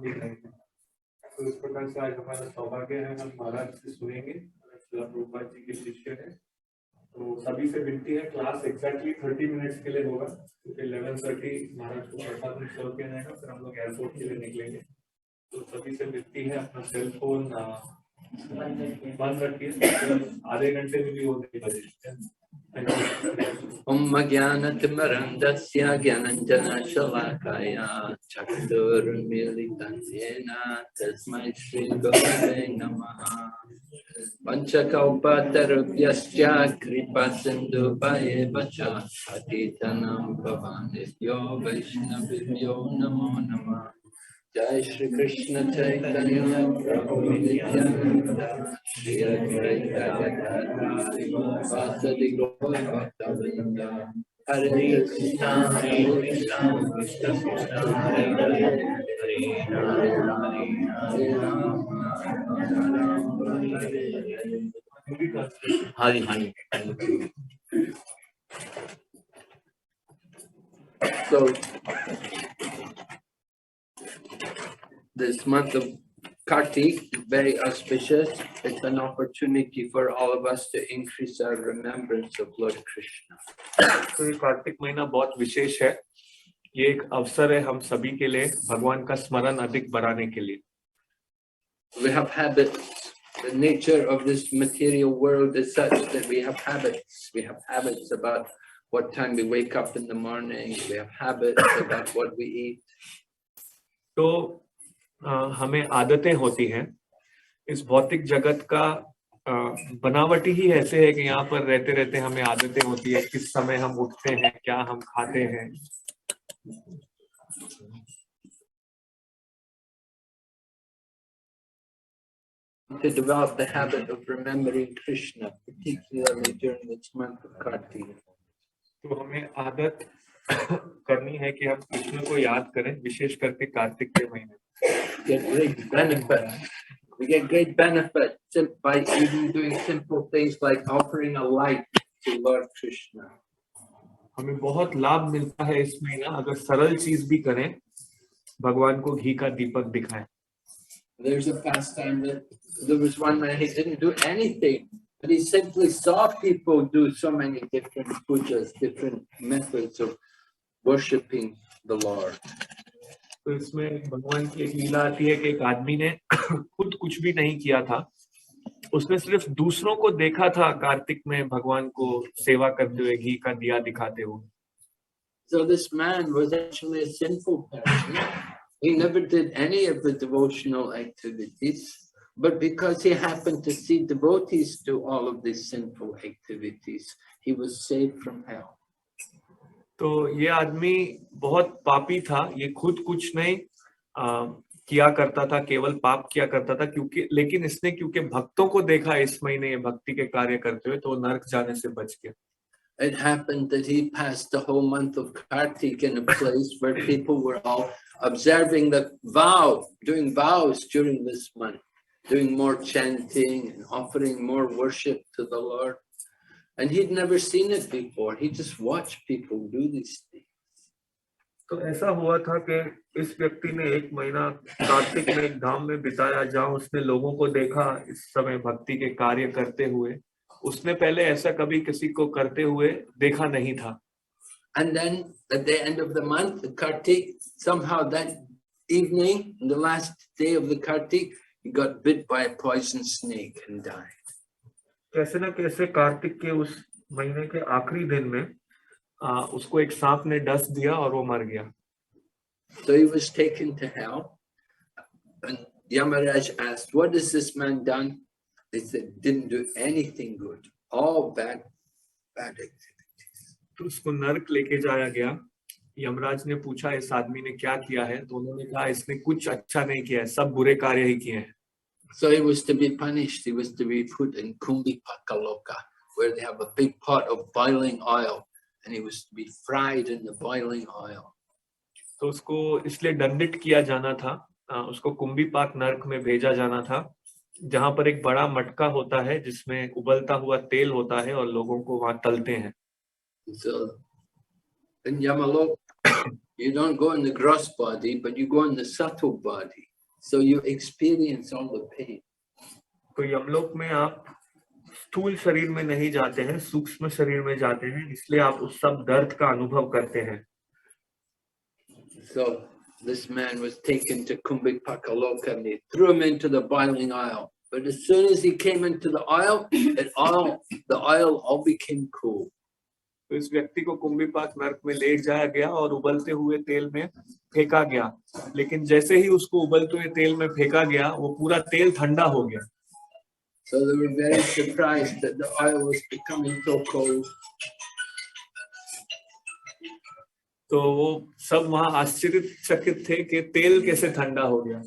भी रहेंगे। तो इस प्रकार से आज हमारा सौभाग्य है, हम महाराज से सुनेंगे। प्रभुपाद जी के शिष्य है, तो सभी से विनती है, क्लास एग्जैक्टली 30 मिनट्स के लिए होगा, क्योंकि 11:30 महाराज को प्रसाद में सर्व किया जाएगा, फिर हम लोग एयरपोर्ट के लिए निकलेंगे। तो सभी से विनती है, अपना सेल फोन बंद रखिए, आधे घंटे में भी होने लगे। Om Jnana-timarandasya Jnananjana-shalakaya Chaturmilitan Yena Tasmai Shri Gurave Namaha Panchakalpatarubhyasya Kripa-sindubhayeva cha Patitanam Pavanebhyo Vaishnavibhyo Namo Namah. Jai Shri Krishna Chaitanya Prabhu Nityananda Shri Advaita Gadadhara Vasadi Gaura Bhaktavinda Hare Krishna Hare Krishna Krishna Krishna Hare Hare Hare Rama Hare Rama Rama Hare Hare. So this month of Kartik is very auspicious. It's an opportunity for all of us to increase our remembrance of Lord Krishna. तो ये कार्तिक महीना बहुत विशेष है, ये एक अवसर है हम सभी के लिए भगवान का स्मरण अधिक बढ़ाने के लिए। We have habits. The nature of this material world is such that we have habits. We have habits about what time we wake up in the morning. We have habits about what we eat. तो हमें आदतें होती हैं। इस भौतिक जगत का बनावटी ही ऐसे है कि यहाँ पर रहते रहते हमें आदतें होती है, किस समय हम उठते हैं, क्या हम खाते हैं। To develop the habit of remembering Krishna, particularly during this month of Kartik. तो हमें आदत करनी है कि हम कृष्ण को याद करें, विशेष करके कार्तिक के महीने। Get great benefit. We get great benefit by even doing simple things like offering a light to Lord Krishna. हमें बहुत लाभ मिलता है इस महीना अगर सरल चीज भी करें, भगवान को घी का दीपक दिखाएं। There's a pastime that there was one man, he didn't do anything, but he simply saw people do so many different pujas, different methods of worshipping the Lord. तो इसमें भगवान की एक लीला आती है कि एक आदमी ने खुद कुछ भी नहीं किया था, उसने सिर्फ दूसरों को देखा था कार्तिक में भगवान को सेवा करते हुए, घी का दिया दिखाते हुए। So this man was actually a sinful person. He never did any of the devotional activities, but because he happened to see devotees do all of these sinful activities, he was saved from hell. तो ये आदमी बहुत पापी था, ये खुद कुछ नहीं किया करता था, केवल पाप किया करता था, लेकिन इसने क्योंकि भक्तों को देखा इस महीने ये भक्ति के कार्य करते हुए, तो नरक जाने से बच गया। It happened that he passed the whole month of Kartik in a place where people were all observing the vow, doing vows during this month, doing more chanting and offering more worship to the Lord. And he'd never seen it before. He just watched people do these things. तो ऐसा हुआ था कि इस व्यक्ति ने एक महीना कार्तिक में एक धाम में बिताया जहाँ उसने लोगों को देखा इस समय भक्ति के कार्य करते हुए। उसने पहले ऐसा कभी किसी को करते हुए देखा नहीं था। And then at the end of the month, Kartik, somehow that evening, the last day of the Kartik, he got bit by a poison snake and died. कैसे ना कैसे कार्तिक के उस महीने के आखिरी दिन में उसको एक सांप ने डस दिया और वो मर गया। So he was taken to hell, and Yamaraj asked, "What has this man done?" They said, "Didn't do anything good, all bad activities." तो उसको नरक लेके जाया गया। यमराज ने पूछा इस आदमी ने क्या किया है, तो उन्होंने कहा इसने कुछ अच्छा नहीं किया है, सब बुरे कार्य ही किए हैं। So he was to be punished. He was to be put in Kumbhipakaloka, where they have a big pot of boiling oil, and he was to be fried in the boiling oil. तो उसको इसलिए दंडित किया जाना था, उसको कुंभीपाक नरक में भेजा जाना था, जहां पर एक बड़ा मटका होता है जिसमें उबलता हुआ तेल होता है और लोगों को वहां तलते हैं। So in Yamaloka, you don't go in the gross body, but you go in the subtle body. So you experience all the pain. तो यमलोक में आप स्थूल शरीर में नहीं जाते हैं, सूक्ष्म शरीर में जाते हैं, इसलिए आप उस सब दर्द का अनुभव करते हैं। So this man was taken to Kumbhakaloka and they threw him into the boiling oil. But as soon as he came into the oil, the oil all became cool. तो इस व्यक्ति को कुंभीपाक नर्क में ले जाया गया और उबलते हुए तेल में फेंका गया, लेकिन जैसे ही उसको उबलते हुए तेल में फेंका गया, वो पूरा तेल ठंडा हो गया। So they were very surprised that the oil was becoming so cold. तो वो सब वहां आश्चर्यचकित थे कि तेल कैसे ठंडा हो गया।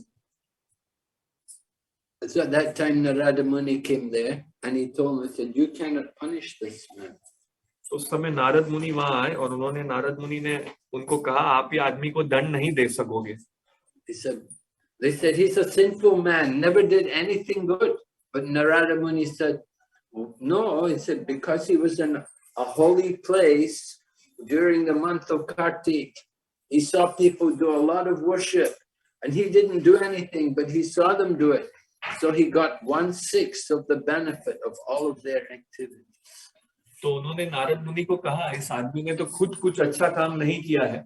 So at that time Narada Muni came there and he told him, he said, you cannot punish this man. तो उस समय नारद मुनि वहां आए और उन्होंने नारद मुनि ने उनको कहा, आप ये आदमी को दंड नहीं दे सकोगे। They said he's a sinful man, never did anything good. But Narada Muni said, no, he said, because he was in a holy place during the month of Kartik, he saw people do a lot of worship and he didn't do anything, but he saw them do it. So he got 1/6 of the benefit of all of their activities. तो उन्होंने नारद मुनि को कहा, इस आदमी ने तो खुद कुछ अच्छा काम नहीं किया है,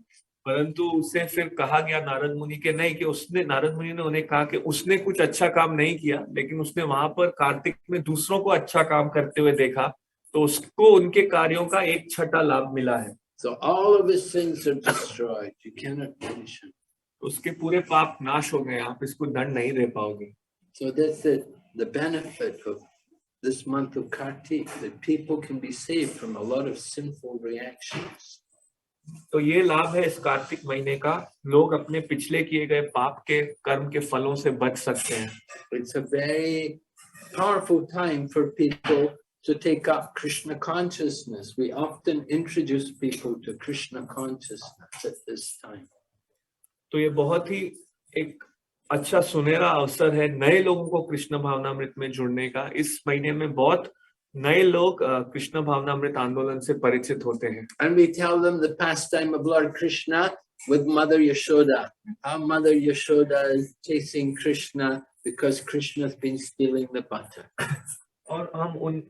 परंतु उसे फिर कहा गया नारद मुनि के नहीं कि उसने, नारद मुनि ने उन्हें कहा कि उसने कुछ अच्छा काम नहीं किया, लेकिन उसने वहां पर कार्तिक में दूसरों को अच्छा काम करते हुए देखा, तो उसको उनके कार्यों का 1/6 लाभ मिला है। So all of his sins are destroyed. You cannot punish him. उसके पूरे पाप नाश हो गए, आप इसको दंड नहीं दे पाओगे। So that's the benefit of this month of Kartik, that people can be saved from a lot of sinful reactions. तो ये लाभ है इस कार्तिक महीने का, लोग अपने पिछले किए गए पाप के कर्म के फलों से बच सकते हैं। It's a very powerful time for people to take up Krishna consciousness. We often introduce people to Krishna consciousness at this time. तो ये बहुत ही एक अच्छा सुनहरा अवसर है नए लोगों को कृष्ण भावनामृत में जुड़ने का। इस महीने में बहुत नए लोग कृष्ण भावनामृत आंदोलन से परिचित होते हैं। And we tell them the pastime of Lord Krishna with Mother Yashoda. How Mother Yashoda is chasing Krishna because Krishna has been stealing the butter. और हम उन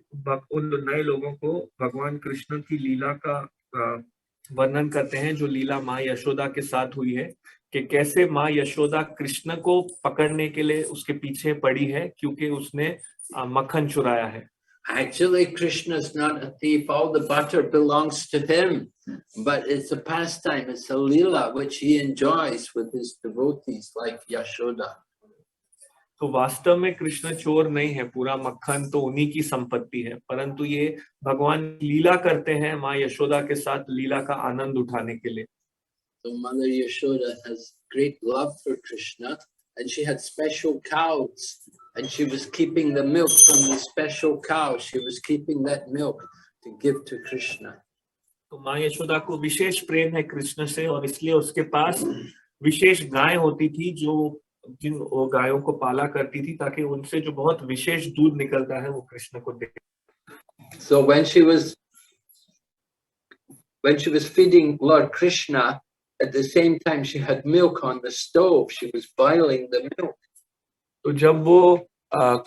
नए लोगों को भगवान कृष्ण की लीला का वर्णन करते हैं, जो लीला माँ यशोदा के साथ हुई है, कि कैसे माँ यशोदा कृष्ण को पकड़ने के लिए उसके पीछे पड़ी है, क्योंकि उसने मक्खन चुराया है। Actually, Krishna is not a thief. All the butter belongs to him, but it's a pastime. It's a lila which he enjoys with his devotees, like Yashoda. तो वास्तव में कृष्ण चोर नहीं है, पूरा मक्खन तो उन्हीं की संपत्ति है, परंतु ये भगवान लीला करते हैं माँ यशोदा के साथ लीला का आनंद उठाने के लिए। So Mother Yashoda has great love for Krishna, and she had special cows, and she was keeping the milk from the special cow. She was keeping that milk to give to Krishna. तो माँ यशोदा को विशेष प्रेम है कृष्ण से, और इसलिए उसके पास विशेष गाय होती थी, जो जिन वो गायों को पाला करती थी, ताकि उनसे जो बहुत विशेष दूध निकलता है वो कृष्ण को दे। So when she was feeding Lord Krishna, at the same time she had milk on the stove. She was boiling the milk. तो जब वो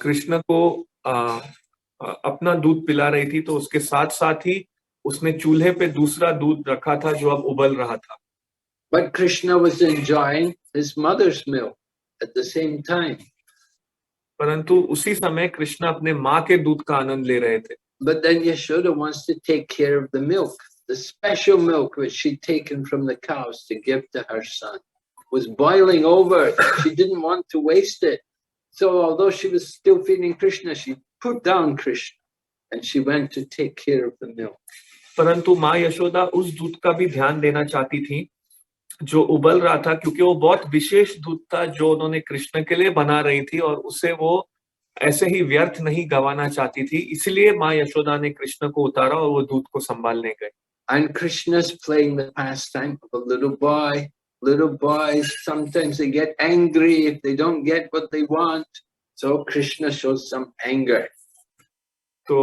कृष्ण को अपना दूध पिला रही थी, तो उसके साथ साथ ही उसने चूल्हे पे दूसरा दूध रखा था जो अब उबल रहा था। But Krishna was enjoying his mother's milk at the same time. परंतु उसी समय कृष्ण अपने माँ के दूध का आनंद ले रहे थे। But then Yashoda wants to take care of the milk. The special milk which she'd taken from the cows to give to her son was boiling over. She didn't want to waste it. So although she was still feeding Krishna, she put down Krishna and she went to take care of the milk. परंतु माँ यशोदा उस दूध का भी ध्यान देना चाहती थी जो उबल रहा था, क्योंकि वो बहुत विशेष दूध था जो उन्होंने कृष्ण के लिए बना रही थी, और उसे वो ऐसे ही व्यर्थ नहीं गंवाना चाहती थी। इसलिए माँ यशोदा ने कृष्ण को उतारा और वो दूध को संभालने गए। And Krishna's playing the pastime of a little boy. Little boys, sometimes they get angry if they don't get what they want. So Krishna shows some anger. तो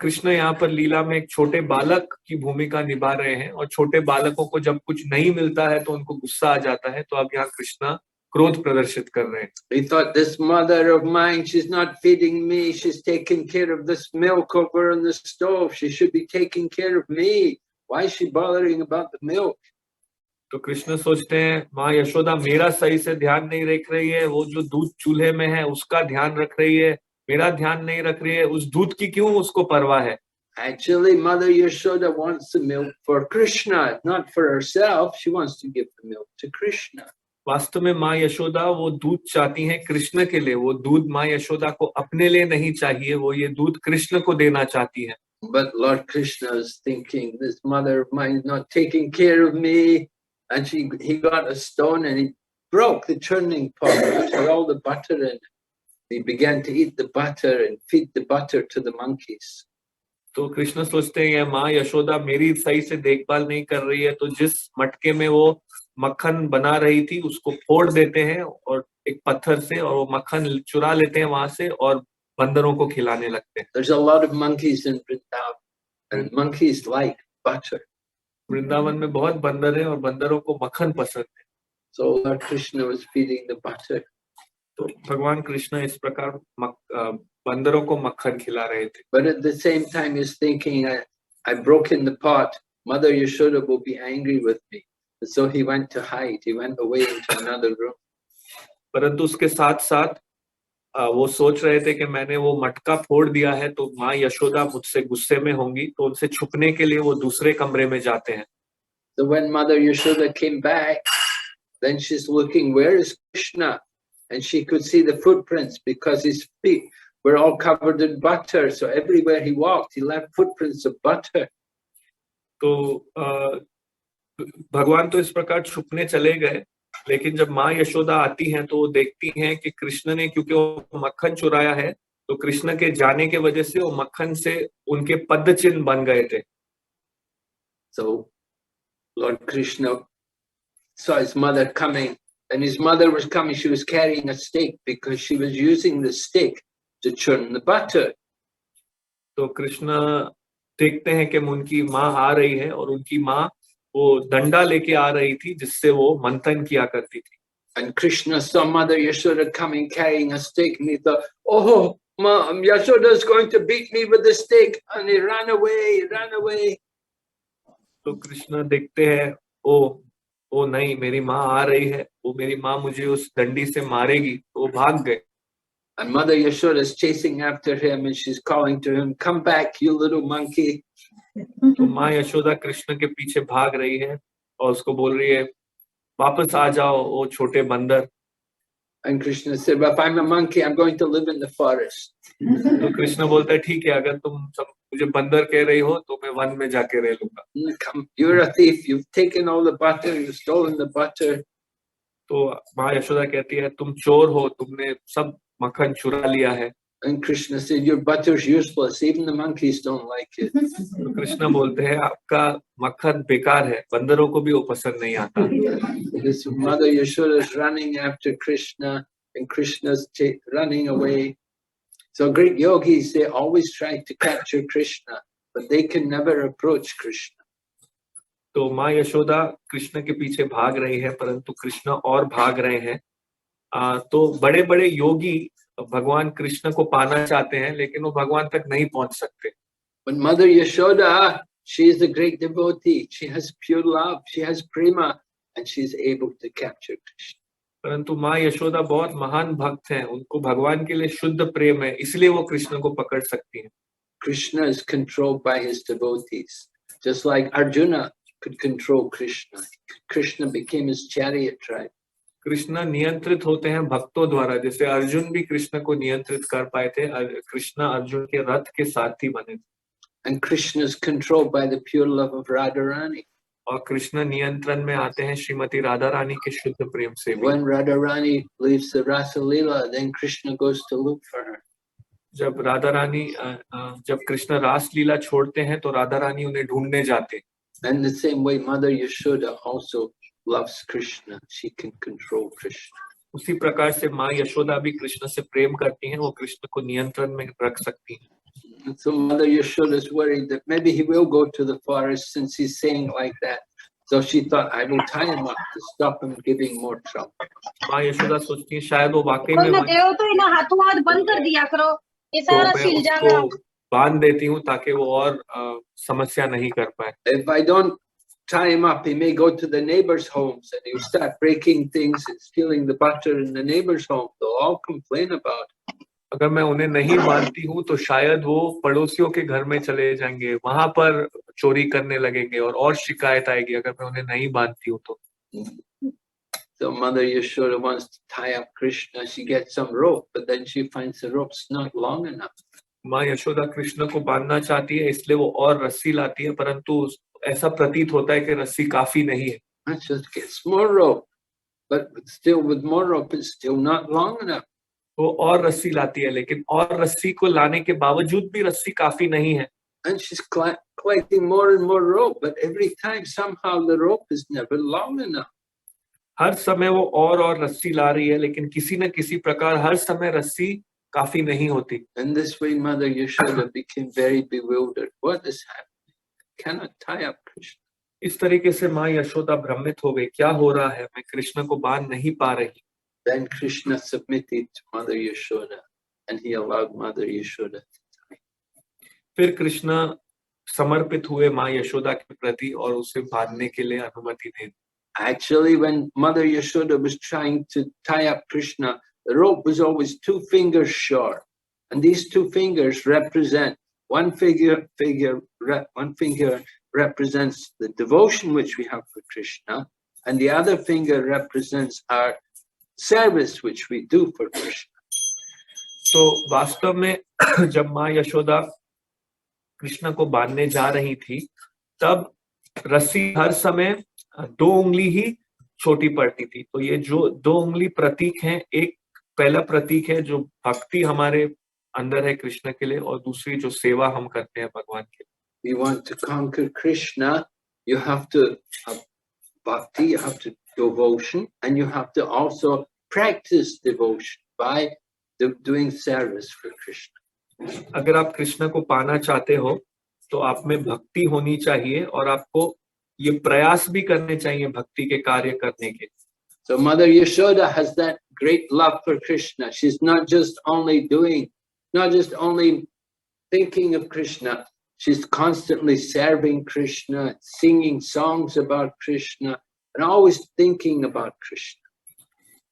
कृष्ण यहाँ पर लीला में एक छोटे बालक की भूमिका निभा रहे हैं, और छोटे बालकों को जब कुछ नहीं मिलता है तो उनको गुस्सा आ जाता है। तो अब यहाँ कृष्ण क्रोध प्रदर्शित कर रहे हैं। He thought, this mother of mine, she's not feeding me. She's taking care of this milk over on the stove. She should be taking care of me. Why is she bothering about the milk? तो कृष्ण सोचते हैं माँ यशोदा मेरा सही से ध्यान नहीं रख रही है, वो जो दूध चूल्हे में है उसका ध्यान रख रही है, मेरा ध्यान नहीं रख रही है, उस दूध की क्यों उसको परवाह है। Actually, Mother Yashoda wants the milk for Krishna, not for herself. She wants to give the milk to Krishna. वास्तव में माँ यशोदा वो दूध चाहती हैं कृष्ण के लिए, वो दूध माँ यशोदा को अपने लिए नहीं चाहिए, वो ये दूध कृष्ण को देना चाहती है। But Lord Krishna is thinking, this mother of mine is not taking care of me. And he got a stone and he broke the churning pot, put all the butter in it. He began to eat the butter and feed the butter to the monkeys. तो कृष्ण सोचते हैं ये माँ यशोदा मेरी सही से देखभाल नहीं कर रही है, तो जिस मटके में वो मक्खन बना रही थी उसको फोड़ देते हैं और एक पत्थर से, और वो मक्खन चुरा लेते हैं वहां से और बंदरों को खिलाने लगते हैं। There's a lot of monkeys in Vrindavan, and monkeys like butter. Vrindavan में बहुत बंदर हैं और बंदरों को मक्खन पसंद है। So Lord Krishna was feeding the butter. तो भगवान कृष्ण इस प्रकार बंदरों को मक्खन खिला रहे थे। But at the same time he's thinking, I've broken the pot. Mother Yashoda will be angry with me. So he went to hide. He went away into another room. परंतु उसके साथ साथ वो सोच रहे थे कि मैंने वो मटका फोड़ दिया है तो माँ यशोदा मुझसे गुस्से में होंगी, तो उनसे छुपने के लिए वो दूसरे कमरे में जाते हैं। So when Mother Yashoda came back, then she's looking, where is Krishna? And she could see the footprints because his feet were all covered in butter. So everywhere he walked, he left footprints of butter. तो भगवान तो इस प्रकार छुपने चले गए, लेकिन जब माँ यशोदा आती हैं तो वो देखती हैं कि कृष्ण ने, क्योंकि वो मक्खन चुराया है, तो कृष्ण के जाने के वजह से वो मक्खन से उनके पद चिन्ह बन गए थे। So Lord Krishna saw his mother coming, and his mother was coming. She was carrying a stick because she was using the stick to churn the butter. तो कृष्ण देखते हैं कि उनकी माँ आ रही है और उनकी माँ वो डंडा लेके आ रही थी जिससे वो मंथन किया करती थी। And Krishna saw Mother Yashoda coming carrying a stick, and he thought, oh, Mom, Yashoda is going to beat me with the stick, and he ran away, तो कृष्ण देखते हैं, ओ नहीं, मेरी माँ आ रही है, वो मेरी माँ मुझे उस डंडी से मारेगी, तो वो भाग गए। And Mother Yashoda is chasing after him, and she's calling to him, come back, you little monkey. तो माँ यशोदा कृष्ण के पीछे भाग रही है और उसको बोल रही है, वापस आ जाओ वो छोटे बंदर। And Krishna said, well, if I'm a monkey, I'm going to live in the forest. तो कृष्ण बोलता है, ठीक है, अगर तुम सब मुझे बंदर कह रही हो तो मैं वन में जाके रह लूंगा। Come, you're a thief. You've taken all the butter. You've stolen the butter. तो माँ यशोदा कहती है, तुम चोर हो, तुमने सब मक्खन चुरा लिया है। And Krishna said, your butter's useless. Even the monkeys don't like it. तो कृष्ण बोलते हैं, आपका मक्खन बेकार है, बंदरों को भी वो पसंद नहीं आता। Because Mother Yashoda is running after Krishna, and Krishna's running away. So great yogis, they always try to capture Krishna, but they can never approach Krishna. तो माँ यशोदा कृष्ण के पीछे भाग रही है, परंतु कृष्ण और भाग रहे हैं। तो बड़े बड़े योगी भगवान कृष्ण को पाना चाहते हैं, लेकिन वो भगवान तक नहीं पहुंच सकते। But Mother Yashoda, she is a great devotee. She has pure love. She has prema, and she is able to capture Krishna. परंतु माँ यशोदा बहुत महान भक्त हैं, उनको भगवान के लिए शुद्ध प्रेम है, इसलिए वो कृष्ण को पकड़ सकती हैं। Krishna is controlled by his devotees, just like Arjuna could control Krishna. Krishna became his chariot tribe. Krishna नियंत्रित होते हैं भक्तों द्वारा, जैसे अर्जुन भी कृष्ण को नियंत्रित कर पाए थे। कृष्ण अर्जुन के रथ के सारथी बने थे। And Krishna is controlled by the pure love of Radharani. और कृष्ण नियंत्रण में आते हैं श्रीमती राधा रानी के शुद्ध प्रेम से भी। When Radharani leaves the Rasa Leela, then Krishna goes to look for her. जब राधा रानी जब कृष्ण रास लीला छोड़ते हैं तो राधा रानी उन्हें ढूंढने जाते। And the same way Mother Yashoda also loves Krishna. She can control Krishna. उसी प्रकार से माँ यशोदा भी कृष्ण से प्रेम करती हैं, वो कृष्ण को नियंत्रण में रख सकती हैं। And so Mother Yashoda is worried that maybe he will go to the forest since he's saying like that. So she thought, I will tie him up to stop him giving more trouble. माँ यशोदा सोचती है शायद वो वाकई में बोलते थे, तो इन्हें हाथों हाथ बंद कर दिया करो, ये तो सारा मैं सिल जाएगा। उसको बांध देती हूँ ताकि वो और समस्या नहीं कर पाए। If I don't tie him up, he may go to the neighbors' homes and he'll start breaking things and stealing the butter in the neighbors' home. They'll all complain about it. अगर मैं उन्हें नहीं बांधती हूँ तो शायद वो पड़ोसियों के घर में चले जाएंगे, वहां पर चोरी करने लगेंगे और शिकायत आएगी अगर मैं उन्हें नहीं बांधती हूँ तो। So Mother Yashoda wants to tie up Krishna. She gets some rope, but then she finds the rope's not long enough. माँ यशोदा कृष्ण को बांधना चाहती है, इसलिए वो और रस्सी लाती है, परंतु ऐसा प्रतीत होता है कि रस्सी काफी नहीं है। And she gets more rope, but still with more rope, it's still not long enough. वो और रस्सी लाती है, लेकिन और रस्सी को लाने के बावजूद भी रस्सी काफी नहीं है। And she's collecting more and more rope, but every time somehow the rope is never long enough. हर समय वो और रस्सी ला रही है, लेकिन किसी न किसी प्रकार हर समय रस्सी काफी नहीं होती। And this way Mother Yashoda became very bewildered. What is happening? Cannot tie up Krishna. इस तरीके से माँ यशोदा भ्रमित हो गई, क्या हो रहा है, मैं कृष्ण को बांध नहीं पा रही। Then Krishna submitted to Mother Yashoda and he allowed Mother Yashoda to tie. फिर कृष्ण समर्पित हुए माँ यशोदा के प्रति और उसे बांधने के लिए अनुमति दे दी। Actually, when Mother Yashoda was trying to tie up Krishna, the rope was always 2 fingers short. And these 2 fingers represent, one finger represents the devotion which we have for Krishna, and the other finger represents our service which we do for Krishna. तो वास्तव में जब माँ यशोदा कृष्ण को बांधने जा रही थी, तब रस्सी हर समय 2 उंगली ही छोटी पड़ती थी। तो ये जो 2 उंगली प्रतीक हैं, एक पहला प्रतीक है जो भक्ति हमारे अंदर है कृष्ण के लिए, और दूसरी जो सेवा हम करते हैं भगवान के लिए। You want to conquer Krishna, you have to have bhakti, you have to devotion, and you have to also practice devotion by doing service for Krishna. अगर आप कृष्ण को पाना चाहते हो तो आप में भक्ति होनी चाहिए और आपको ये प्रयास भी करने चाहिए भक्ति के कार्य करने के। So Mother Yashoda has that great love for Krishna. She's not just only thinking of Krishna. She's constantly serving Krishna, singing songs about Krishna, and always thinking about Krishna.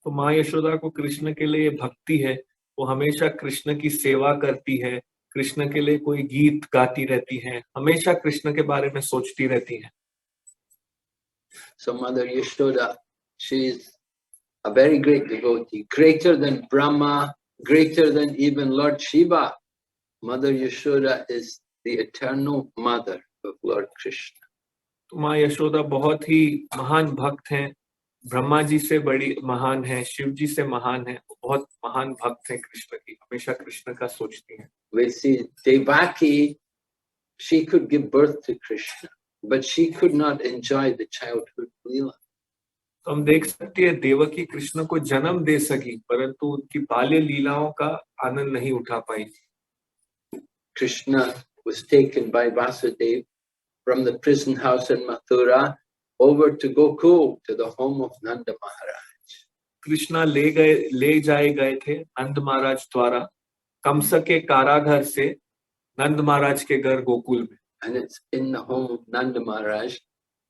तो माँ यशोदा को कृष्ण के लिए भक्ति है, वो हमेशा कृष्ण की सेवा करती है, कृष्ण के लिए कोई गीत गाती रहती है, हमेशा कृष्ण के बारे में सोचती रहती है। So Mother Yashoda, she's a very great devotee, greater than Brahma, greater than even Lord Shiva. Mother Yashoda is the eternal mother of Lord Krishna. तो माँ यशोदा बहुत ही महान भक्त हैं, ब्रह्मा जी से बड़ी महान है, शिव जी से महान है, बहुत महान भक्त हैं कृष्ण की, हमेशा कृष्ण का सोचती हैं। We see Devaki, she could give birth to Krishna, but she could not enjoy the childhood Leela. तो हम देख सकते हैं देवकी कृष्ण को जन्म दे सकी, परंतु उनकी बाल्य लीलाओं का आनंद नहीं उठा पाई। Krishna was taken by Vasudeva from the prison house in Mathura over to Gokul, to the home of Nanda Maharaj. Krishna ले जाए गए थे नंद महाराज द्वारा कंस के कारागार से नंद महाराज के घर गोकुल में। And it's in the home of Nanda Maharaj.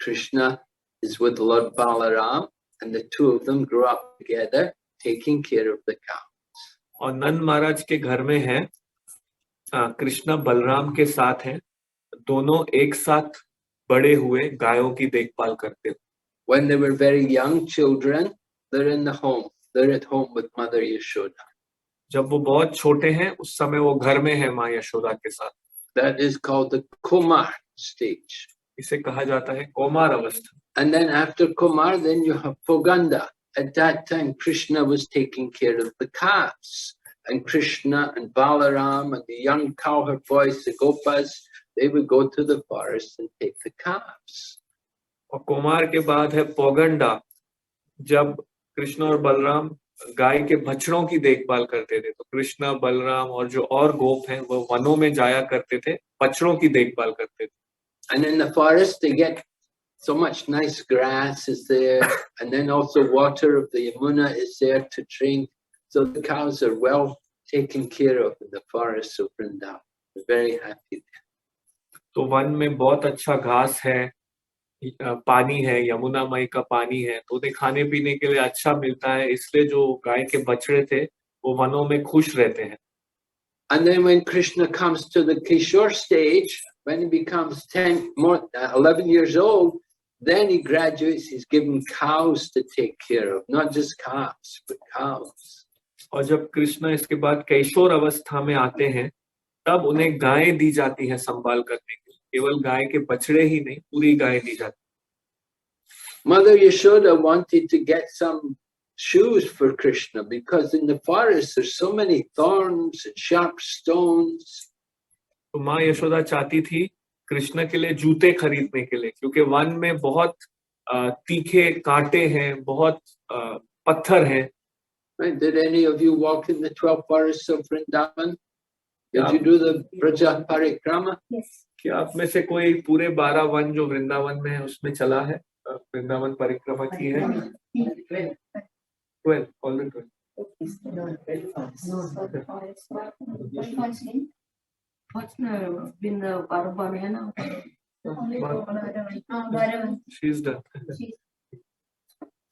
Krishna is with Lord Balaram, and the 2 of them grew up together, taking care of the cows. और नंद महाराज के घर में है कृष्ण बलराम के साथ हैं, दोनों एक साथ बड़े हुए, गायों की देखभाल करते हुए। When they were very young children, they're in the home. They're at home with Mother Yashoda. जब वो बहुत छोटे हैं उस समय वो घर में है माँ यशोदा के साथ। That is called the Kumar stage. इसे कहा जाता है कौमार अवस्था। And then after Kumar, then you have Poganda. At that time, Krishna was taking care of the calves. And Krishna and Balaram and the young cowherd boys, the Gopas, they would go to the forest and take the calves. और कुमार के बाद है पौगंडा, जब कृष्ण और बलराम गाय के बछड़ों की देखभाल करते थे। तो कृष्ण, बलराम और जो और गोप हैं वो वनों में जाया करते थे, बछड़ों की देखभाल करते थे। And in the forest, they get So much nice grass is there, and then also water of the Yamuna is there to drink. So the cows are well taken care of in the forests of Vrindavan. We're very happy. तो one में बहुत अच्छा घास है, पानी है, यमुना माई का पानी है, तो उन्हें खाने पीने के लिए अच्छा मिलता है, इसलिए जो गाय के बछड़े थे वो वनों में खुश रहते हैं. And then when Krishna comes to the Kishore stage, when he becomes 11 years old, then he graduates, he's given cows to take care of, not just calves, but cows. और जब कृष्ण इसके बाद किशोर अवस्था में आते हैं, तब उन्हें गायें दी जाती हैं संभाल करने के लिए, केवल गाय के बछड़े ही नहीं, पूरी गाय दी जाती. Mother Yashoda wanted to get some shoes for Krishna because in the forest there's so many thorns and sharp stones. तो माँ यशोदा चाहती थी कृष्ण के लिए जूते खरीदने के लिए, क्योंकि वन में बहुत तीखे कांटे हैं, बहुत पत्थर हैं. Right? Did any of you walk in the 12 forests of Vrindavan? Did you do the Braja Parikrama? Yes. क्या आप में से कोई पूरे 12 वन जो वृंदावन में है उसमें चला है, वृंदावन परिक्रमा की है? 12, already 12. She's done.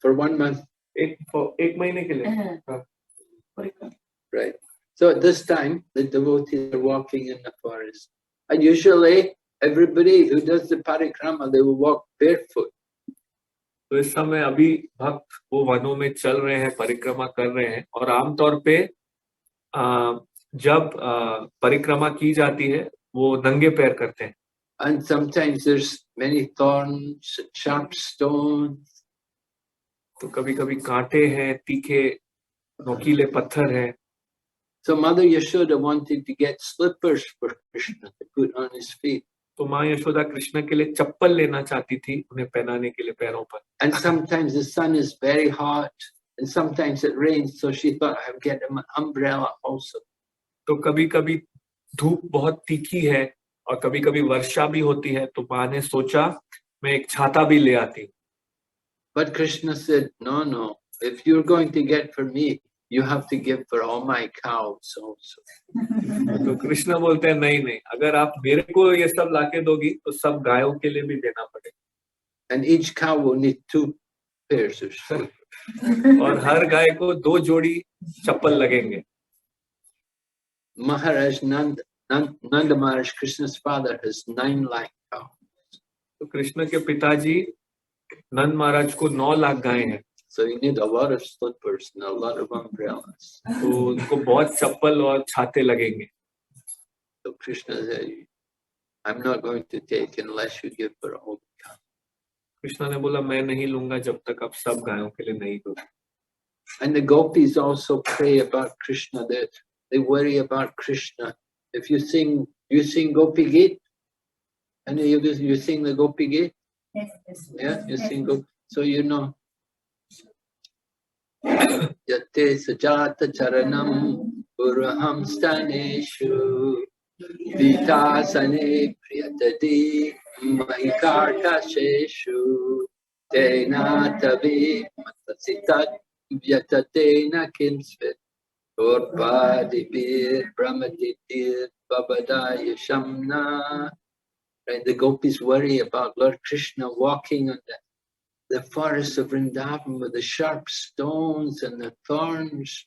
For 1 month. एक महीने के लिए. Right. So at this time, the devotees are walking in the forest. And usually, everybody who does the parikrama, they will walk barefoot. तो इस समय अभी भक्त वो वनों में चल रहे हैं, परिक्रमा कर रहे हैं, और आमतौर पे जब परिक्रमा की जाती है वो नंगे पैर करते हैं. And sometimes there's many thorns and sharp stones. तो कभी-कभी कांटे हैं, तीखे नोकीले पत्थर हैं. So Mother Yashoda wanted to get slippers for Krishna to put on his feet. तो माँ यशोदा कृष्ण के लिए चप्पल लेना चाहती थी, उन्हें पहनाने के लिए पैरों पर. And sometimes the sun is very hot, and sometimes it rains, so she thought I'd get him an umbrella also. तो कभी-कभी धूप बहुत तीखी है और कभी-कभी वर्षा भी होती है, तो माँ ने सोचा मैं एक छाता भी ले आती. But Krishna said, no, if you're going to get for me, you have to give for all my cows also. तो कृष्ण बोलते हैं नहीं, अगर आप मेरे को ये सब लाके दोगी तो सब गायों के लिए भी देना पड़ेगा. And each cow will need 2 pairs of shoes. और हर गाय को 2 जोड़ी चप्पल लगेंगे. Maharaj Nanda Maharaj, Krishna's father, has 9 lakh cows. तो कृष्ण के पिताजी नंद महाराज को 9 लाख गायें हैं. So you need a lot of slippers and a lot of umbrellas. तो उनको बहुत चप्पल और छाते लगेंगे. So Krishna said, I'm not going to take unless you give for all the cows. Krishna ने बोला मैं नहीं लूंगा जब तक आप सब गायों के लिए नहीं दो. And the gopis also pray about Krishna. They worry about Krishna. If you sing Gopi Geet, and you sing the Gopi Geet? Yes. Yeah, you sing Gopi. So you know. Yate sajata charanam uraham staneshu vitasane priyatati mahikarta sheshu tena tavi matasitat vyatatena kinsvit urpadibir brahmaditir babadaya shamna. Right, the gopis worry about Lord Krishna walking on the forests of Vrindavan with the sharp stones and the thorns.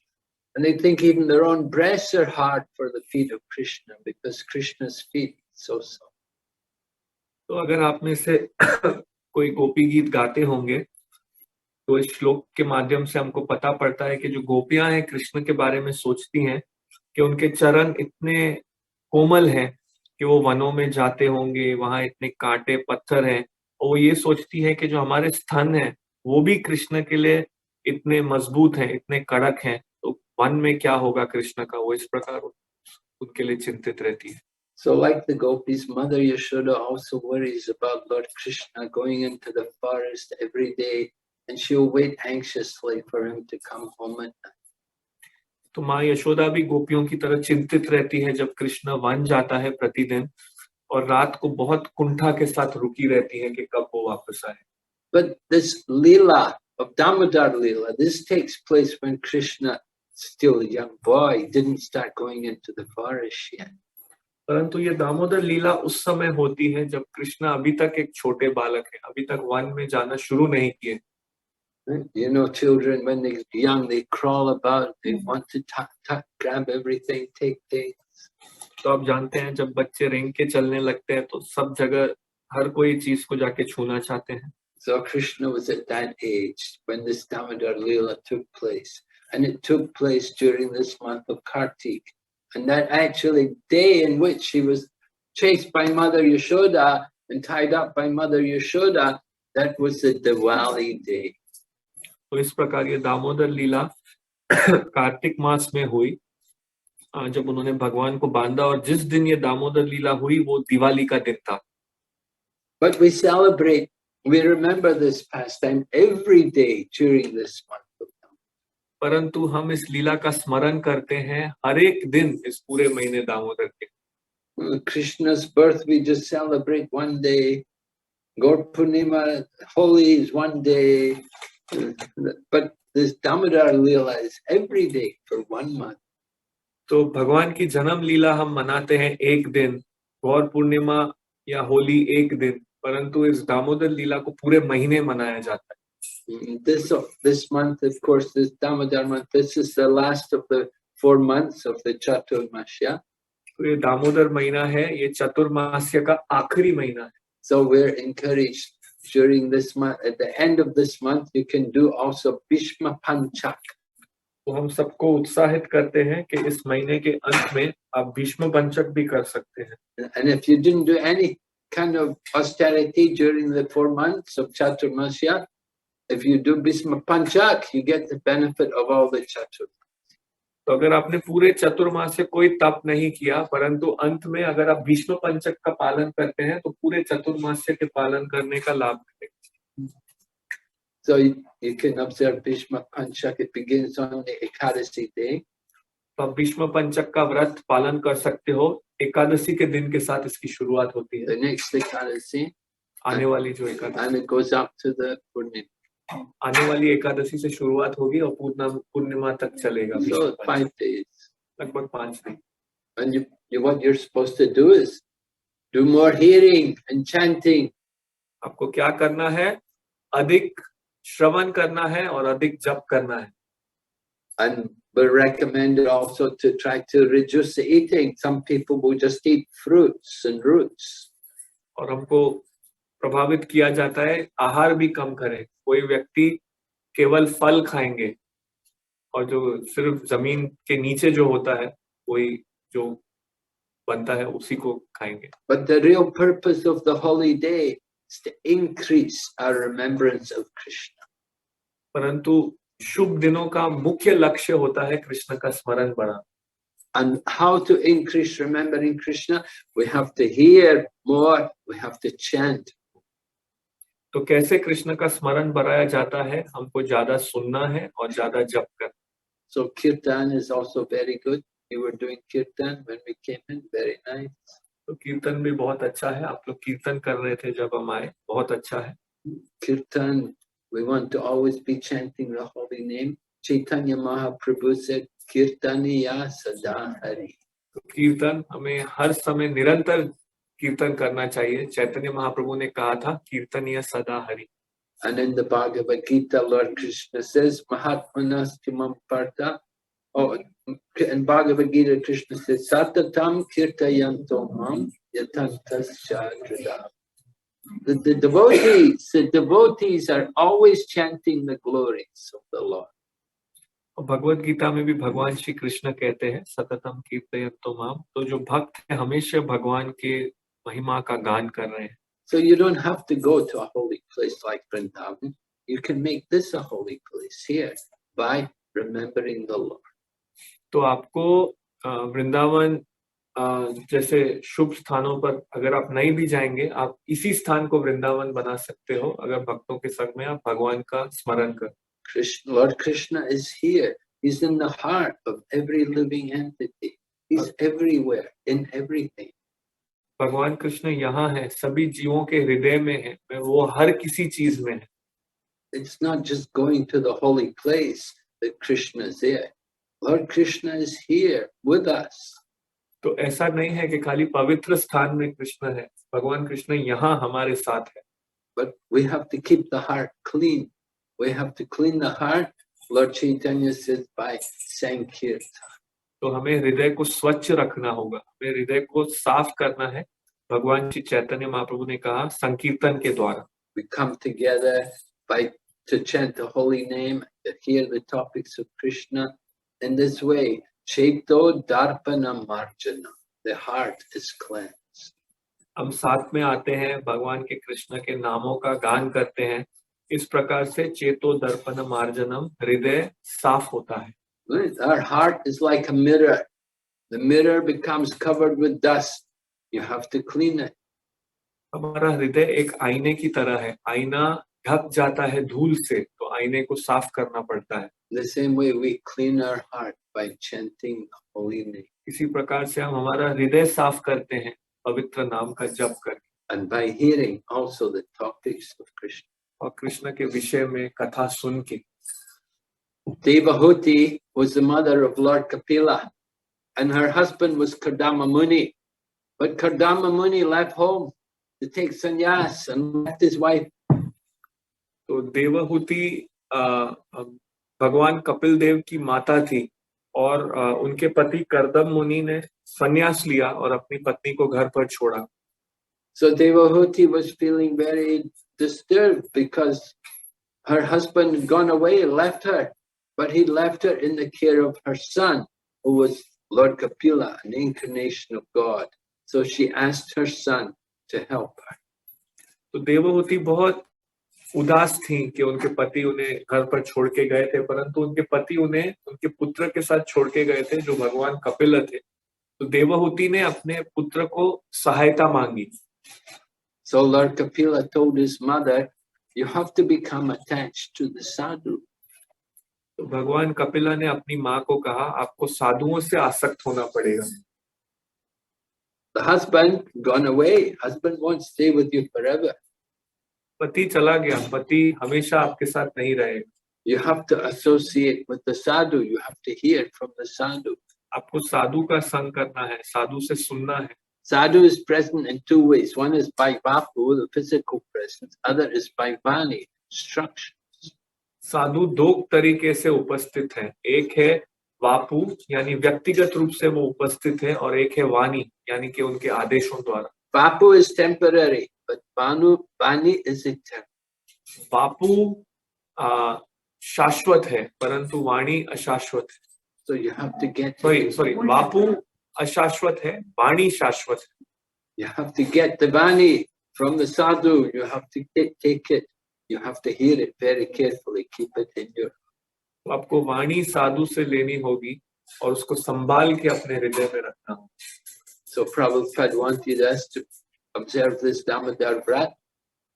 And they think even their own breasts are hard for the feet of Krishna because Krishna's feet so soft. तो अगर आप में से कोई गोपी गीत गाते होंगे तो इस श्लोक के माध्यम से हमको पता पड़ता है कि जो गोपियां हैं कृष्ण के बारे में सोचती हैं कि उनके चरण इतने कोमल हैं कि वो वनों में जाते होंगे, वहां इतने कांटे पत्थर हैं, और वो ये सोचती है कि जो हमारे स्तन हैं वो भी कृष्ण के लिए इतने मजबूत हैं, इतने कड़क हैं, तो वन में क्या होगा कृष्ण का, वो इस प्रकार उनके लिए चिंतित रहती है. So like the gopis, Mother Yashoda also worries about Lord Krishna going into the forest every day, and she'll wait anxiously for him to come home at night. तो माँ यशोदा भी गोपियों की तरह चिंतित रहती है जब कृष्ण वन जाता है प्रतिदिन, और रात को बहुत कुंठा के साथ रुकी रहती हैं कि कब वो वापस आए. But this Leela of Damodar Leela, this takes place when Krishna, still a young boy, didn't start going into the forest yet. परंतु ये दामोदर लीला उस समय होती है जब कृष्ण अभी तक एक छोटे बालक है, अभी तक वन में जाना शुरू नहीं किए. You know, children, when they're young, they crawl about, they want to tuck, grab everything, take things. तो आप जानते हैं जब बच्चे रेंग के चलने लगते हैं तो सब जगह हर कोई चीज को जाके छूना चाहते हैं. So Krishna was at that age when this Damodar Leela took place. And it took place during this month of Kartik. And that actually day in which he was chased by Mother Yashoda and tied up by Mother Yashoda, that was the Diwali day. तो इस प्रकार ये दामोदर लीला कार्तिक मास में हुई जब उन्होंने भगवान को बांधा, और जिस दिन ये दामोदर लीला हुई वो दिवाली का दिन था. But we celebrate, we remember this pastime every day during this month. परंतु हम इस लीला का स्मरण करते हैं हर एक दिन इस पूरे महीने दामोदर के. Krishna's birth we just celebrate one day. Gaur Purnima, Holi is one day. But this Damodar Leela is every day for 1 month. तो भगवान की जन्म लीला हम मनाते हैं एक दिन, गौर पूर्णिमा या होली एक दिन, परंतु इस दामोदर लीला को पूरे महीने मनाया जाता है. This month, of course, this Damodar month, this is the last of the 4 months of the Chaturmasya. तो ये दामोदर महीना है, ये चतुर्मास्य का आखिरी महीना है. So we're encouraged during this month, at the end of this month, you can do also Bhishma Panchak. तो हम सबको उत्साहित करते हैं कि इस महीने के अंत में आप भीष्म पंचक भी कर सकते हैं. And if you didn't do any kind of austerity during the 4 months of Chaturmasya, if you do Bhishma Panchak, you get the benefit of all the Chaturmasya. तो अगर आपने पूरे चतुर्मास से कोई तप नहीं किया, परंतु अंत में अगर आप भीष्म पंचक का पालन करते हैं तो पूरे चतुर्मास्य के पालन करने का लाभ मिलेगा. So you can observe Bhishma Panchak. It begins on the Ekadasi day. तो आप भीष्म पंचक का व्रत पालन कर सकते हो. एकादशी के दिन के साथ इसकी शुरुआत होती है. The next Ekadasi. आने वाली जो Ekadashi, And it goes up to the Purnima. आने वाली एकादशी से शुरुआत होगी और पूर्णिमा तक चलेगा. So 5 days. लगभग 5 दिन. And what you're supposed to do is do more hearing and chanting. आपको क्या करना है? अधिक श्रवण करना है और अधिक जप करना है. And we're recommended also to try to reduce the eating. Some people will just eat fruits and roots. और हमको प्रभावित किया जाता है आहार भी कम करें. कोई व्यक्ति केवल फल खाएंगे और जो सिर्फ जमीन के नीचे जो होता है वही जो बनता है उसी को खाएंगे. But the real purpose of the holy day is to increase our remembrance of Krishna. परंतु शुभ दिनों का मुख्य लक्ष्य होता है कृष्ण का स्मरण बढ़ाना. And how to increase remembering Krishna? We have to hear more, we have to chant. तो कैसे कृष्ण का स्मरण बढ़ाया जाता है? हमको ज्यादा सुनना है और ज्यादा जप करना. So kirtan is also very good. We were doing kirtan when we came in, very nice. तो कीर्तन भी बहुत अच्छा है. आप लोग कीर्तन कर रहे थे जब हम आए, बहुत अच्छा है. Kirtan, we want to always be chanting the holy name. Chaitanya Mahaprabhu said, Kirtaniya Sada Hari. तो कीर्तन हमें हर समय निरंतर कीर्तन करना चाहिए. चैतन्य महाप्रभु ने कहा था कीर्तनीय सदा Hari. And in the Bhagavad Gita, Lord Krishna says, Mahatmanas Timam Partha. Oh, in Bhagavad Gita, Krishna says, Satatam Kirtayanto Mam Yatantas Chadrida. The devotees are always chanting the glories of the Lord. Bhagavad Gita में भी भगवान श्री कृष्ण कहते हैं सततम कीर्तयन्तो माम. तो जो भक्त है हमेशा भगवान के महिमा का गान कर रहे हैं. So you don't have to go to a holy place like Vrindavan. You can make this a holy place here by remembering the Lord. तो आपको वृंदावन जैसे शुभ स्थानों पर अगर आप नहीं भी जाएंगे, आप इसी स्थान को वृंदावन बना सकते हो अगर भक्तों के संग में आप भगवान का स्मरण कर. Lord Krishna is here. He's in the heart of every living entity. He's everywhere, in everything. भगवान कृष्ण यहाँ है, सभी जीवों के हृदय में है, वो हर किसी चीज में है। It's not just going to the holy place that Krishna is there. Lord Krishna is here with us. तो ऐसा नहीं है कि खाली पवित्र स्थान में कृष्ण है, भगवान कृष्ण यहाँ हमारे साथ है। But we have to keep the heart clean. We have to clean the heart. Lord Chaitanya says by Sankirtan. तो हमें हृदय को स्वच्छ रखना होगा, हमें हृदय को साफ करना है। भगवान श्री चैतन्य महाप्रभु ने कहा संकीर्तन के द्वारा। We come together to chant the holy name, to hear the topics of Krishna. In this way, Chaito Darpana Marjana, the heart is cleansed. हम साथ में आते हैं, भगवान के कृष्ण के नामों का गान करते हैं। इस प्रकार से चेतो दर्पण मार्जनम, हृदय साफ होता है। Our heart is like a mirror. The mirror becomes covered with dust. You have to clean it. हमारा हृदय एक आईने की तरह है, आईना ढक जाता है धूल से, तो आईने को साफ करना पड़ता है। The same way we clean our heart by chanting the holy name. इसी प्रकार से हम हमारा हृदय साफ करते हैं पवित्र नाम का जप करके, And by hearing also the topics of Krishna. और कृष्ण के विषय में कथा सुन के। Devahuti was the mother of Lord Kapila, and her husband was Kardama Muni. But Kardama Muni left home to take sannyas and left his wife. तो देवहूति भगवान कपिल देव की माता थी, और उनके पति करदम मुनि ने संन्यास लिया और अपनी पत्नी को घर पर छोड़ा। So Devahuti was feeling very disturbed because her husband had gone away and left her, but he left her in the care of her son, who was Lord Kapila, an incarnation of God. So she asked her son to help her. तो देवहूति बहुत उदास थी कि उनके पति उन्हें घर पर छोड़ के गए थे, परंतु उनके पति उन्हें उनके पुत्र के साथ छोड़ के गए थे जो भगवान कपिल थे। तो देवहूति ने अपने पुत्र को सहायता मांगी। So Lord Kapila told his mother, you have to become attached to the sadhu. तो भगवान कपिला ने अपनी माँ को कहा, आपको साधुओं से आसक्त होना पड़ेगा। The husband gone away. Husband won't stay with you forever. पति चला गया, पति हमेशा आपके साथ नहीं रहेगा। You have to associate with the sadhu. You have to hear from the sadhu. आपको साधु का संग करना है, साधु से सुनना है। Sadhu is present in two ways. One is by vapu, the physical presence. Other is by vani, instructions. साधु दो तरीके से उपस्थित है, एक है वापु यानी व्यक्तिगत रूप से वो उपस्थित है, और एक है वाणी यानी कि उनके आदेशों द्वारा। Vapu is temporary, but vani is eternal. वापु शाश्वत है, परंतु वाणी अशाश्वत है। So you have to get. Sorry, वापु अशाश्वत है, वाणी शाश्वत है। You have to get the vani from the sadhu. You have to take it. You have to hear it very carefully. Keep it in your. तो आपको वाणी साधु से लेनी होगी और उसको संभाल के अपने हृदय में रखना होगा। So Prabhupada wanted us to observe this Damodar Vrat,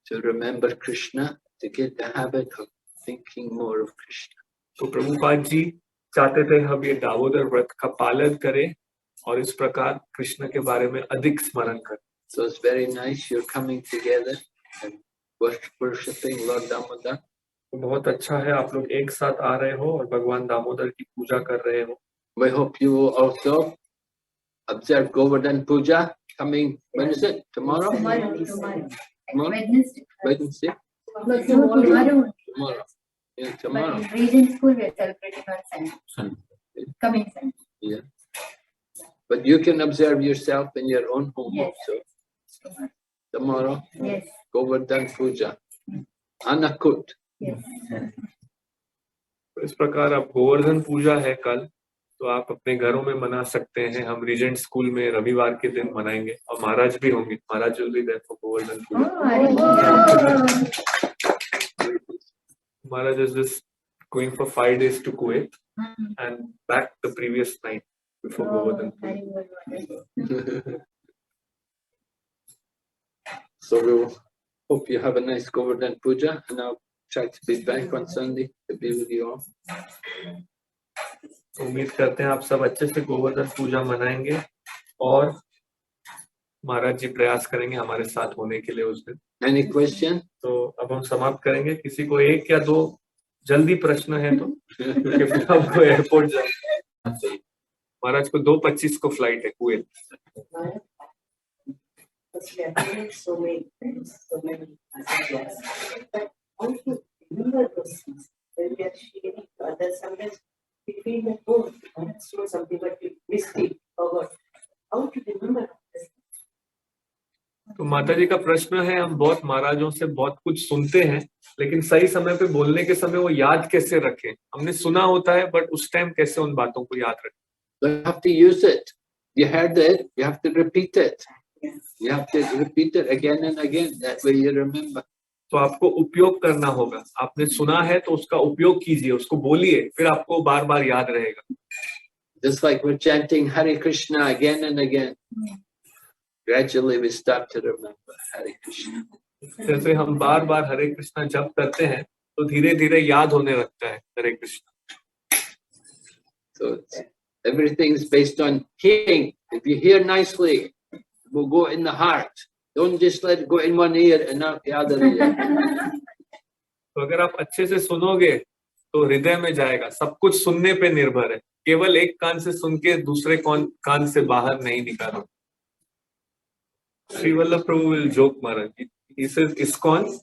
to remember Krishna, to get the habit of thinking more of Krishna. तो प्रभुपाद जी चाहते थे हम ये दामोदर व्रत का पालन करें और इस प्रकार कृष्ण के बारे में अधिक स्मरण करें। So it's very nice you're coming together and worshipping Lord Damodar. तो बहुत अच्छा है आप लोग एक साथ आ रहे हो और भगवान दामोदर की पूजा कर रहे हो। We hope you will also observe Govardhan Puja coming. When is it? Tomorrow? Tomorrow. Wednesday. Wednesday. No, tomorrow. Tomorrow. Yeah, tomorrow. But in Regent School we are celebrating on Sunday. Coming Sunday. Yeah. But you can observe yourself in your own home Yes. also. Tomorrow. Yes. Govardhan Puja. Anakut. Yes. तो इस प्रकार आप गोवर्धन पूजा है कल, तो आप अपने घरों में मना सकते हैं। हम रीजेंट स्कूल में रविवार के दिन मनाएंगे और महाराज भी होंगे। Maharaj will be there for Govardhan Puja. Maharaj is just going for 5 days to Kuwait and back the previous night before Govardhan Puja. So we will hope you have a nice Govardhan Puja, and I'll try to be back on Sunday to be with you all. उम्मीद करते हैं आप सब अच्छे से गोवर्धन पूजा मनाएंगे और महाराज जी प्रयास करेंगे हमारे साथ होने के लिए उस दिन। Any question? तो अब हम समाप्त करेंगे। किसी को एक या दो जल्दी प्रश्न है तो, क्योंकि फिर हमको एयरपोर्ट जाना चाहिए। महाराज को 2:25 को फ्लाइट है Kuwait. So many things, so many ideas. But how to remember those things when we are sharing to others? Sometimes we feel that, oh, I have shown something, but we missed it, forgot. How to remember this? तो माता जी का प्रश्न है, हम बहुत महाराजों से बहुत कुछ सुनते हैं, लेकिन सही समय पे बोलने के समय वो याद कैसे रखें? हमने सुना होता है, बट उस टाइम कैसे उन बातों को याद रखें? You have to use it. You heard it, you have to repeat it. You have to repeat it again and again. That way you remember. तो आपको उपयोग करना होगा। आपने सुना है तो उसका उपयोग कीजिए, उसको बोलिए, फिर आपको बार बार याद रहेगा। Just like we're chanting Hare Krishna again and again. Gradually we start to remember Hare Krishna. जैसे हम बार बार हरे कृष्णा जप करते हैं, तो धीरे धीरे याद होने लगता है हरे Krishna. So everything is based on hearing. If you hear nicely, it will go in the heart. Don't just let it go in one ear and not the other ear. तो अगर आप अच्छे से सुनोगे तो हृदय में जाएगा। सब कुछ सुनने पे निर्भर है, केवल एक कान से सुन के दूसरे कान से बाहर नहीं निकालो। श्री वल्लभ प्रभु will joke, Maharaj. He says ISKCON,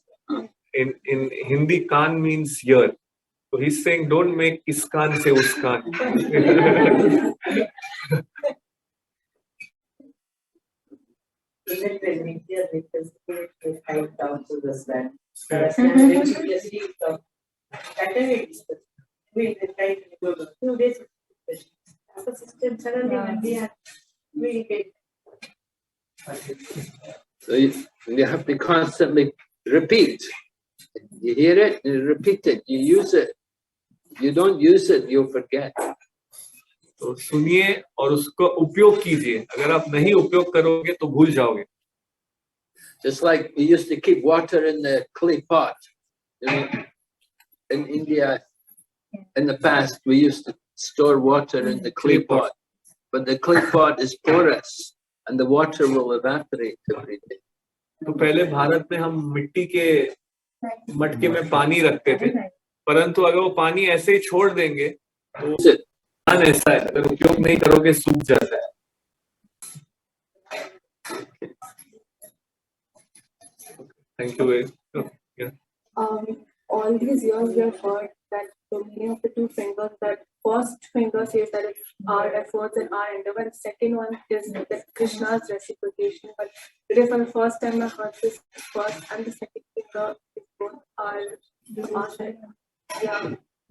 in Hindi can't means ear, so he's saying don't make इस कान से उस कान। Even when we hear it, the spirit is tied down to the sand. Ridiculously talk. That time it is we try to go 2 days. After system suddenly when we are we get. So you have to constantly repeat. You hear it, you repeat it, you use it. You don't use it, you'll forget. तो सुनिए और उसको उपयोग कीजिए। अगर आप नहीं उपयोग करोगे तो भूल जाओगे। Just like we used to keep water in the clay pot. You know, in India, in the past, we used to store water in the clay pot. But the clay pot is porous and the water will evaporate every day. तो पहले भारत में हम मिट्टी के मटके में पानी रखते थे, परंतु अगर वो पानी ऐसे ही छोड़ देंगे तो ऐसा है, अगर उपयोग नहीं करोगे सूख जाता है। Thank you. All these years we have heard that the meaning of the two fingers, that first finger says that it's our efforts and our endeavor, and second one is that Krishna's reciprocation. But today for the first time I heard this first and the second finger is both our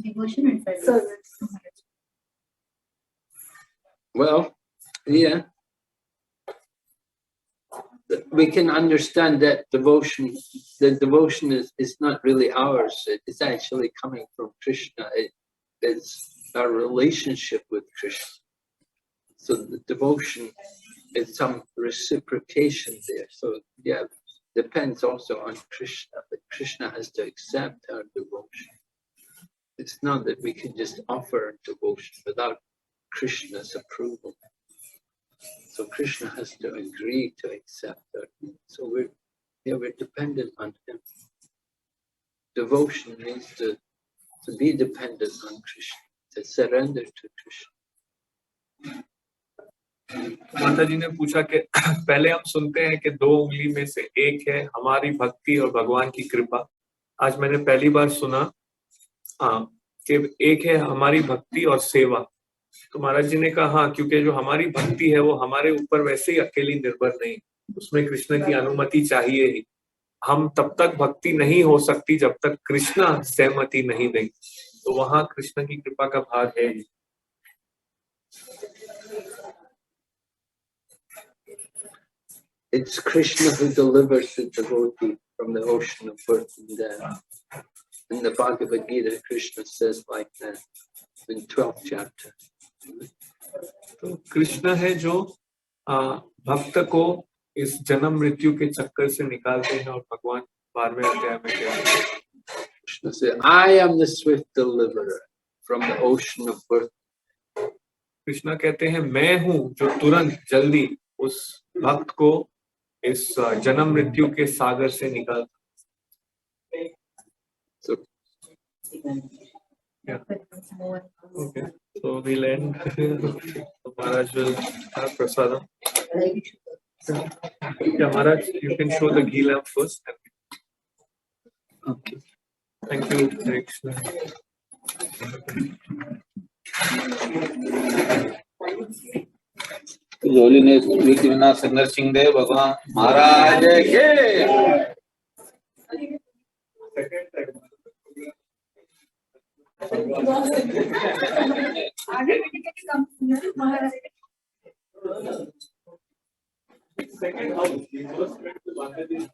Devotion and service. Well, yeah. We can understand that devotion. The devotion is not really ours. It's actually coming from Krishna. It's our relationship with Krishna. So the devotion is some reciprocation there. So yeah, depends also on Krishna. But Krishna has to accept our devotion. It's not that we can just offer devotion without Krishna's approval. So Krishna has to agree to accept it. So we're dependent on him. Devotion means to be dependent on Krishna, to surrender to Krishna. माता जी ने पूछा कि पहले हम सुनते हैं कि 2 उंगली में से एक है हमारी भक्ति और भगवान की कृपा। आज मैंने पहली बार सुना कि एक है हमारी भक्ति और सेवा। तो महाराज जी ने कहा हाँ, क्योंकि जो हमारी भक्ति है वो हमारे ऊपर वैसे ही अकेली निर्भर नहीं, उसमें कृष्ण की अनुमति चाहिए ही। हम तब तक भक्ति नहीं हो सकती जब तक कृष्ण सहमति नहीं देंगे, तो वहां कृष्ण की कृपा का भाग है ही। It's Krishna who delivers the devotee from the ocean of birth and death. In the Bhagavad Gita, Krishna says like that in 12th chapter. तो कृष्ण है जो भक्त को इस जन्म मृत्यु के चक्कर से निकालते हैं, और भगवान 12वें अध्याय में कहते हैं, Krishna says, I am the swift deliverer from the ocean of birth. Krishna कहते हैं मैं हूँ जो तुरंत जल्दी उस भक्त को इस जन्म मृत्यु के सागर से निकाल. So, yeah. Okay. So we'll end. Maharaj will have prasadam. Yeah, Maharaj, you can show the ghee lamp first. Okay. Thank you. Hare Krishna. His Holiness Vikivina Sundar Singh Dev Bhagwan Maharaj ke. Second house. The first went to Bangladesh.